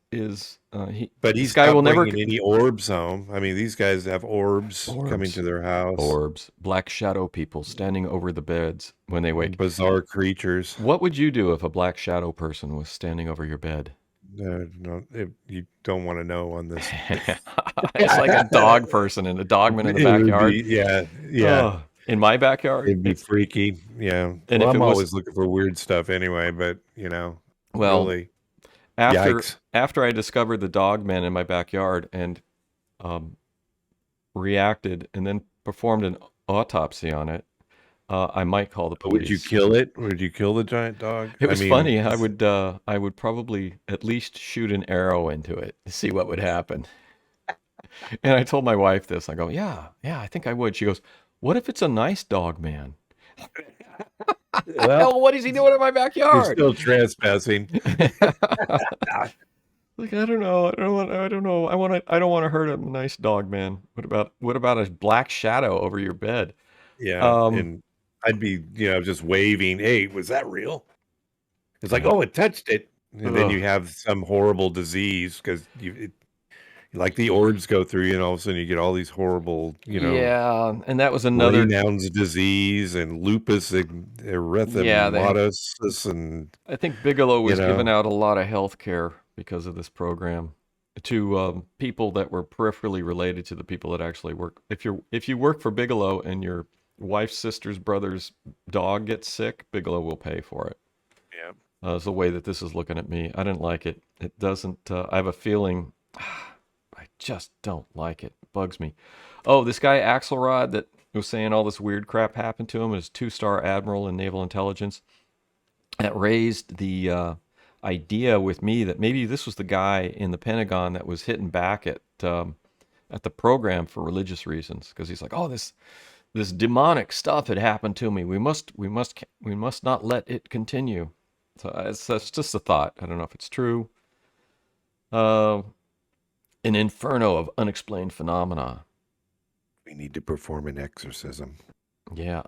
But he's guy will never any orbs home. I mean, these guys have orbs coming to their house. Orbs, black shadow people standing over the beds when they wake. Bizarre creatures. What would you do if a black shadow person was standing over your bed? No, you don't want to know on this. It's like a dog person and a dogman in the backyard. Yeah. Oh, in my backyard, it'd be freaky. Yeah, and I'm always looking for weird stuff anyway. But really, after I discovered the dogman in my backyard and reacted and then performed an autopsy on it, I might call the police. Would you kill it? Would you kill the giant dog? It was funny. I would probably at least shoot an arrow into it to see what would happen. And I told my wife this. I go, yeah, I think I would. She goes, what if it's a nice dog man? Well, what is he doing in my backyard? You're still trespassing. Like, I don't know. I don't know. I don't want to hurt a nice dog man. What about a black shadow over your bed? Yeah. And I'd be, just waving. Hey, was that real? It's like, oh, it touched it. And then you have some horrible disease because like the orbs go through you, and all of a sudden you get all these horrible, Yeah, and that was another Raynaud's disease and lupus erythematosus, and I think Bigelow was giving out a lot of health care because of this program to people that were peripherally related to the people that actually work. If you work for Bigelow and your wife's sister's brother's dog gets sick, Bigelow will pay for it. Yeah, it's the way that this is looking at me. I didn't like it. It doesn't. I have a feeling. I just don't like it. It bugs me. Oh, this guy Axelrod that was saying all this weird crap happened to him as 2-star admiral in naval intelligence. That raised the idea with me that maybe this was the guy in the Pentagon that was hitting back at the program for religious reasons, because he's like, oh, this demonic stuff had happened to me. We must not let it continue. So that's just a thought. I don't know if it's true. An inferno of unexplained phenomena. We need to perform an exorcism. Yeah,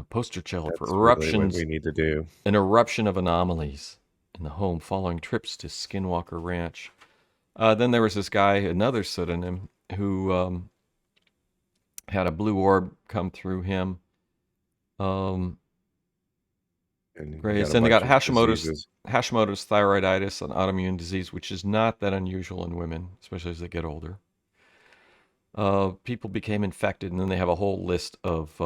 poster child for eruptions. Really what we need to do. An eruption of anomalies in the home following trips to Skinwalker Ranch. Then there was this guy, another pseudonym, who had a blue orb come through him. Then they got Hashimoto's thyroiditis, an autoimmune disease, which is not that unusual in women, especially as they get older. People became infected, and then they have a whole list of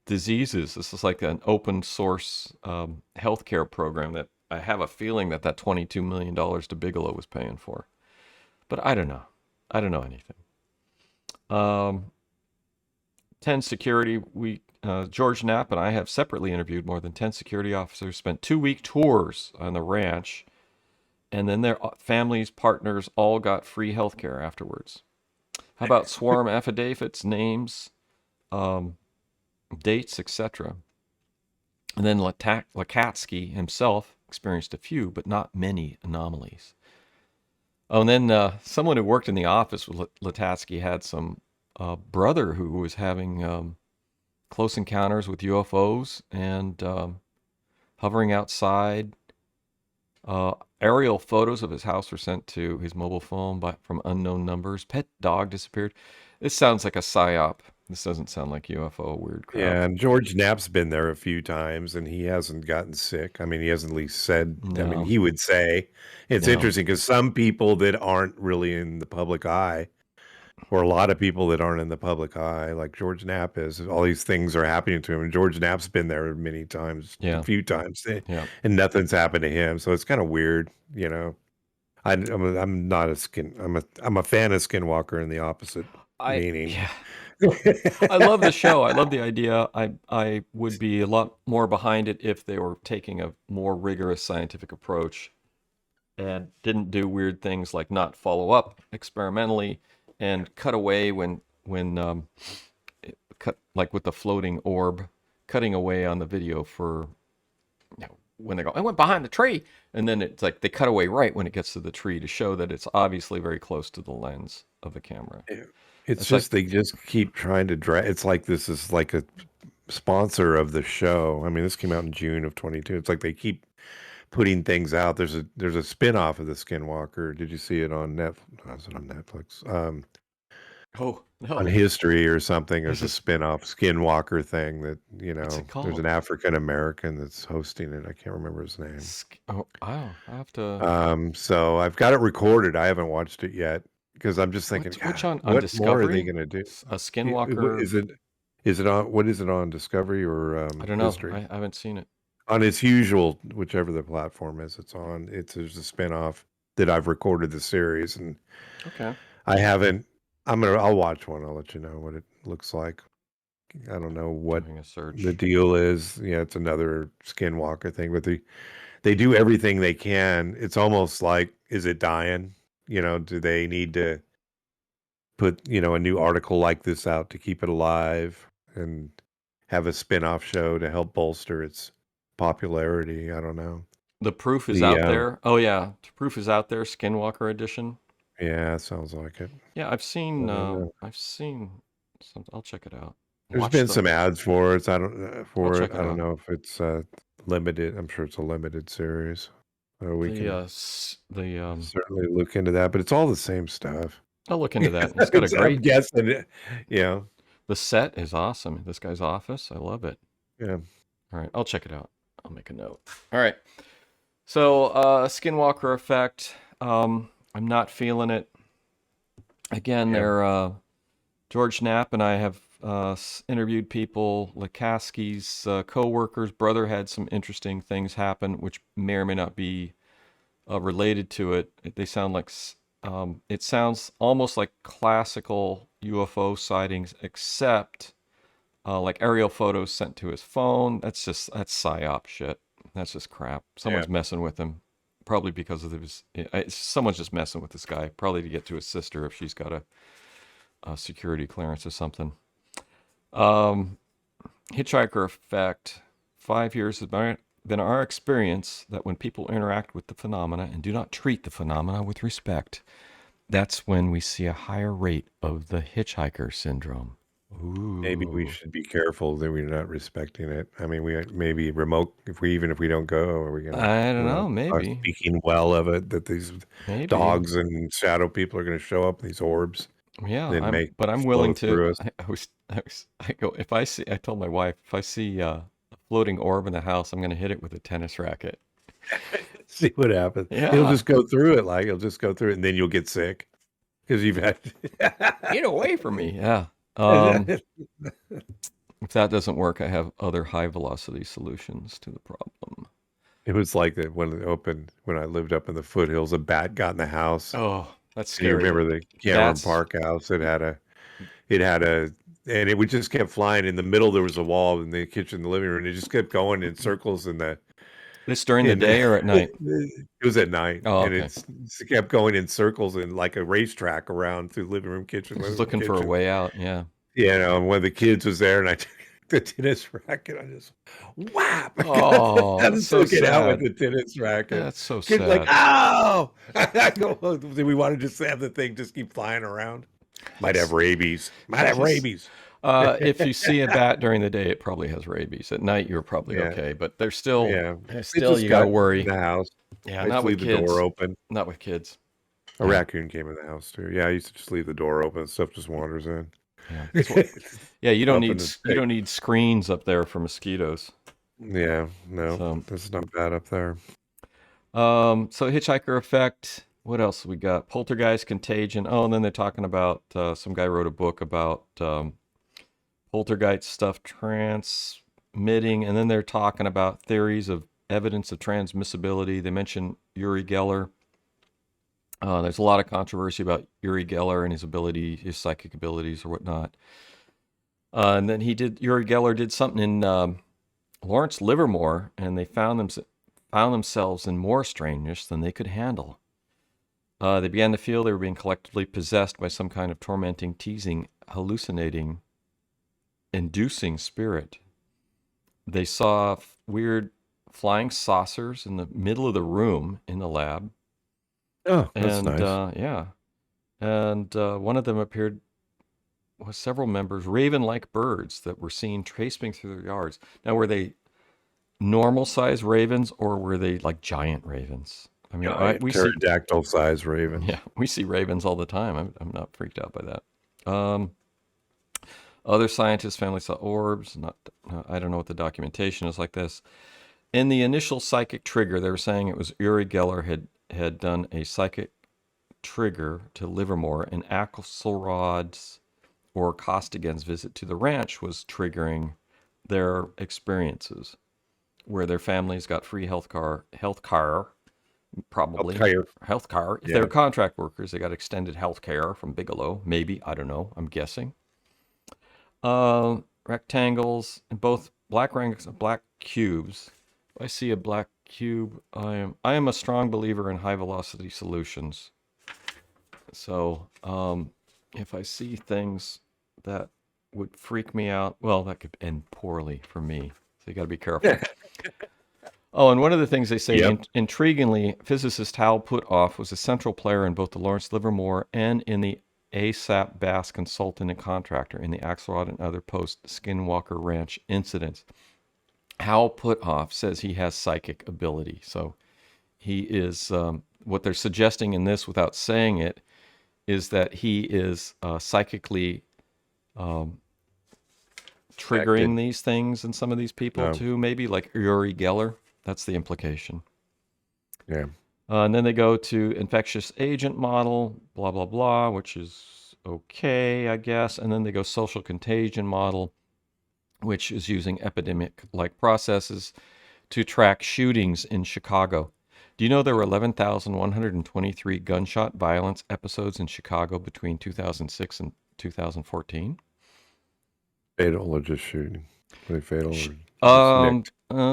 diseases. This is like an open source healthcare program that I have a feeling that $22 million to Bigelow was paying for. But I don't know. I don't know anything. Um, 10 security. George Knapp and I have separately interviewed more than 10 security officers, spent 2-week tours on the ranch, and then their families, partners all got free health care afterwards. How about sworn affidavits, names, um, dates, etc.? And then Lakatsky himself experienced a few, but not many anomalies. Oh, and then someone who worked in the office with Latatsky had some brother who was having close encounters with UFOs and hovering outside. Aerial photos of his house were sent to his mobile phone from unknown numbers. Pet dog disappeared. This sounds like a psyop. This doesn't sound like UFO weird crap. Yeah, and George Knapp's been there a few times, and he hasn't gotten sick. I mean, he hasn't at least said. I mean, No, he would say it's no. interesting because some people that aren't really in the public eye, or a lot of people that aren't in the public eye, like George Knapp is, all these things are happening to him. And George Knapp's been there many times, a Yeah, few times, yeah. and nothing's happened to him. So it's kind of weird, you know. I'm not a skin. I'm a fan of Skinwalker in the opposite meaning. Yeah. I love the show. I love the idea. I would be a lot more behind it if they were taking a more rigorous scientific approach and didn't do weird things like not follow up experimentally and cut away when cut, like with the floating orb, cutting away on the video for when they go, I went behind the tree, and then it's like they cut away right when it gets to the tree to show that it's obviously very close to the lens of the camera. It's It's like, just they just keep trying to drag. It's like this is like a sponsor of the show. I mean, this came out in June of 22. It's like they keep putting things out. There's a spin-off of the Skinwalker. Did you see it on Netflix? Was it on Netflix? oh On no, History or something. this There's a is spin-off Skinwalker thing that, what's it there's an called? African American that's hosting it. I can't remember his name. Oh, wow, I have to. So I've got it recorded. I haven't watched it yet because I'm just thinking, Which God, on what more are they Discovery? going to do? A Is Skinwalker? it? Is it on? What is it on? Discovery or I don't know. History? I haven't seen it. On its usual, whichever the platform is, it's on. There's a spinoff that I've recorded the series, and Okay. I haven't. I'll watch one. I'll let you know what it looks like. I don't know what Doing a the search. deal is. Yeah, it's another Skinwalker thing, but they do everything they can. It's almost like, is it dying? Do they need to put, a new article like this out to keep it alive and have a spin-off show to help bolster its popularity? I don't know. The proof is The out there. Oh yeah, the proof is out there. Skinwalker edition. Yeah, it sounds like it. Yeah, I've I seen. don't know. I've seen some. I'll check it out. There's Watch been the. some ads for it. I'll For it. check I it don't out. know if it's limited. I'm sure it's a limited series. We can The certainly look into that, but it's all the same stuff. I'll look into that. It's got a I'm great. guessing it. Yeah. The set is awesome. This guy's office. I love it. Yeah. All right, I'll check it out. I'll make a note. All right. So, Skinwalker effect. I'm not feeling it. Again, Yeah. they're George Knapp and I have interviewed people. Lakaski's co-workers, brother had some interesting things happen, which may or may not be related to it. They sound like it sounds almost like classical UFO sightings, except like aerial photos sent to his phone. That's psyop shit. That's just crap. Someone's Yeah. messing with him, probably because of someone's just messing with this guy, probably to get to his sister if she's got a security clearance or something. Hitchhiker effect. 5 years has been our experience that when people interact with the phenomena and do not treat the phenomena with respect, that's when we see a higher rate of the hitchhiker syndrome. Ooh. Maybe we should be careful that we're not respecting it. I mean, we maybe remote if we don't go, are we gonna I don't know, are maybe. speaking well of it that these Maybe. dogs and shadow people are gonna show up, these orbs, Yeah, then but I'm flow willing to. through us. I go if I see. I told my wife if I see a floating orb in the house, I'm going to hit it with a tennis racket. See what happens. It'll Yeah, just go through it, it'll just go through it, and then you'll get sick because you've had. get away from me. Yeah. If that doesn't work, I have other high velocity solutions to the problem. It was like that when I lived up in the foothills. A bat got in the house. Oh, that's Do you scary. remember the Cameron Park house? It had it had and it would just kept flying. In the middle, there was a wall in the kitchen, the living room, and it just kept going in circles This during the day or at night? It was at night, Oh, and okay. it kept going in circles and like a racetrack around through living room, kitchen, Just living room, looking for a kitchen. way out. Yeah. And one of the kids was there, and I took the tennis racket. I just whap! Oh, I that's just so took it out with sad. the tennis racket. That's so Kid's like, sad. "Oh!" I go, "Do we want to just have the thing just keep flying around? Might have rabies. Might have rabies." If you see a bat during the day, it probably has rabies. At night, you're probably Yeah, okay, but there's yeah. It still just you got to got worry. in the house. Yeah, I not just with leave the door kids. open. Not with kids. A Yeah. raccoon came in the house too. Yeah, I used to just leave the door open. Stuff just wanders in. Yeah. Yeah, you don't Up in need the you don't need screens up there for mosquitoes. Yeah, no, So, that's not bad up there. so hitchhiker effect. What else we got? Poltergeist, contagion. Oh, and then they're talking about some guy wrote a book about poltergeist stuff transmitting, and then they're talking about theories of evidence of transmissibility. They mention Uri Geller. There's a lot of controversy about Uri Geller and his psychic abilities or whatnot. And then Uri Geller did something in Lawrence, Livermore, and they found themselves in more strangeness than they could handle. They began to feel they were being collectively possessed by some kind of tormenting, teasing, hallucinating, inducing spirit. They saw weird flying saucers in the middle of the room in the lab. Oh, that's And nice. yeah. And one of them appeared with several members, raven-like birds that were seen tracing through their yards. Now, were they normal-sized ravens or were they like giant ravens? I mean, Giant pterodactyl size ravens. Yeah, we see ravens all the time. I'm not freaked out by that. Other scientists' families saw orbs. I don't know what the documentation is like this. In the initial psychic trigger, they were saying it was Uri Geller had done a psychic trigger to Livermore, and Axelrod's or Costigan's visit to the ranch was triggering their experiences, where their families got free health care, probably health care. If they were contract workers, they got extended health care from Bigelow. Maybe, I don't know. I'm guessing. Rectangles and both black rings and black cubes. If I see a black cube, I am a strong believer in high velocity solutions. So if I see things that would freak me out, well, that could end poorly for me. So you got to be careful. Oh, and one of the things they say, intriguingly, physicist Hal Puthoff was a central player in both the Lawrence Livermore and in the ASAP Bass consultant and contractor in the Axelrod and other post-Skinwalker Ranch incidents. Hal Puthoff says he has psychic ability. So he is, what they're suggesting in this without saying it, is that he is psychically triggering these things in some of these people too, maybe like Uri Geller. That's the implication. Yeah. And then they go to infectious agent model, blah, blah, blah, which is okay, I guess. And then they go social contagion model, which is using epidemic-like processes to track shootings in Chicago. Do you know there were 11,123 gunshot violence episodes in Chicago between 2006 and 2014? Fatal or just shooting? Are they fatal or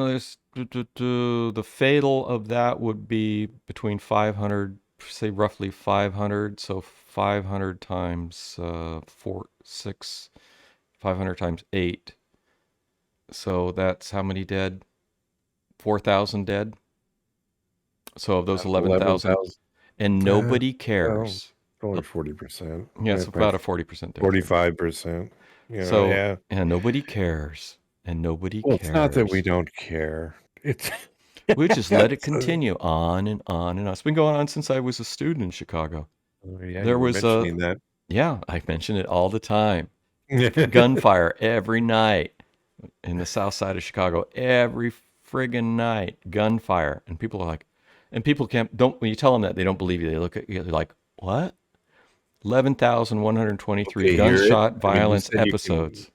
just the fatal of that would be between 500, say roughly 500. So 500 times 500 times 8. So that's how many dead? 4,000 dead. So of those 11,000, and nobody cares. Only 40%. Yeah, it's about a 40% difference. 45%. So, and nobody cares. And nobody cares. It's not that we don't care. It's we just let it continue on and on and on. It's been going on since I was a student in Chicago. There was that. Yeah, I mention it all the time. Gunfire every night in the south side of Chicago. Every friggin' night, gunfire. And people are like, and people when you tell them that, they don't believe you. They look at you like, what? 11,123 gunshot violence episodes.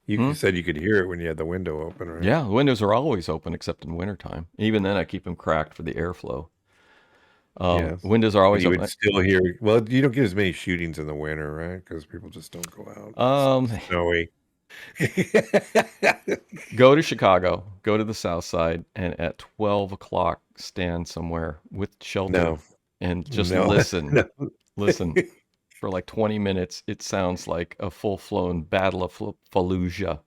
You said you could hear it when you had the window open, right? Yeah, the windows are always open except in wintertime. Even then, I keep them cracked for the airflow. Yes. Windows are And always you would open. still hear, well, you don't get as many shootings in the winter, right? Because people just don't go out. It's snowy. Go to Chicago, go to the South Side, and at 12 o'clock, stand somewhere with shelter No, and just no, listen. no. Listen for like 20 minutes. It sounds like a full-flown Battle of Fallujah.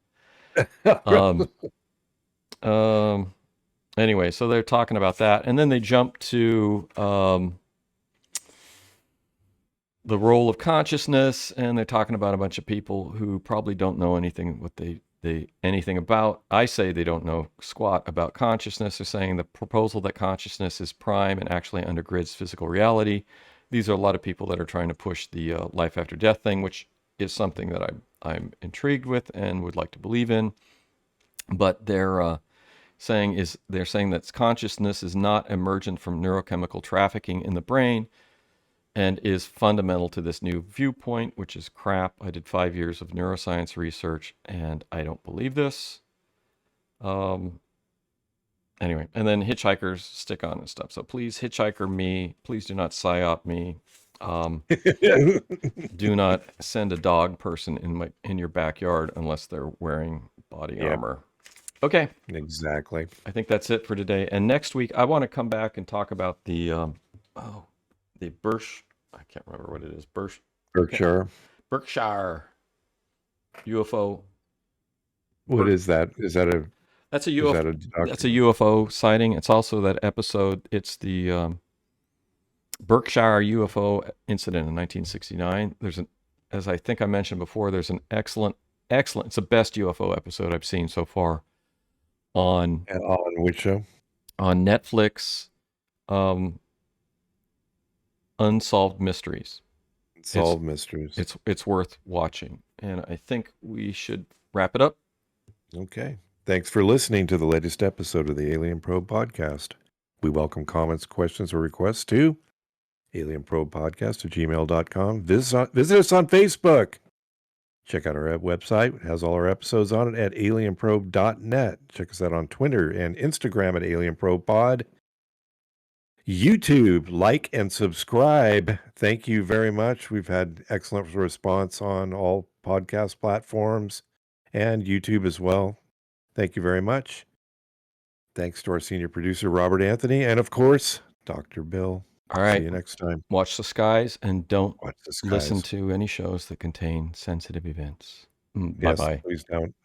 Um, anyway, so they're talking about that. And then they jump to the role of consciousness, and they're talking about a bunch of people who probably don't know anything anything about. I say they don't know squat about consciousness. They're saying the proposal that consciousness is prime and actually undergirds physical reality. These are a lot of people that are trying to push the life after death thing, which is something that I'm intrigued with and would like to believe in. But they're saying that consciousness is not emergent from neurochemical trafficking in the brain and is fundamental to this new viewpoint, which is crap. I did 5 years of neuroscience research, and I don't believe this. Anyway, and then hitchhikers stick on and stuff. So please hitchhiker me. Please do not psyop me. Do not send a dog person in your backyard unless they're wearing body armor. Okay. Exactly. I think that's it for today. And next week, I want to come back and talk about the I can't remember what it is. Berkshire UFO. What is that? Is that a? That's a UFO. That's a UFO sighting. It's also that episode. It's the Berkshire UFO incident in 1969. As I think I mentioned before, there's an excellent. It's the best UFO episode I've seen so far. On which show? On Netflix. Unsolved Mysteries. Mysteries. It's worth watching, and I think we should wrap it up. Okay. Thanks for listening to the latest episode of the Alien Probe podcast. We welcome comments, questions, or requests to alienprobepodcast@gmail.com. Visit us on Facebook. Check out our website. It has all our episodes on it at alienprobe.net. Check us out on Twitter and Instagram at alienprobepod. YouTube, like and subscribe. Thank you very much. We've had excellent response on all podcast platforms and YouTube as well. Thank you very much. Thanks to our senior producer, Robert Anthony, and of course, Dr. Bill. All right. See you next time. Watch the skies and don't listen to any shows that contain sensitive events. Bye-bye. Please don't.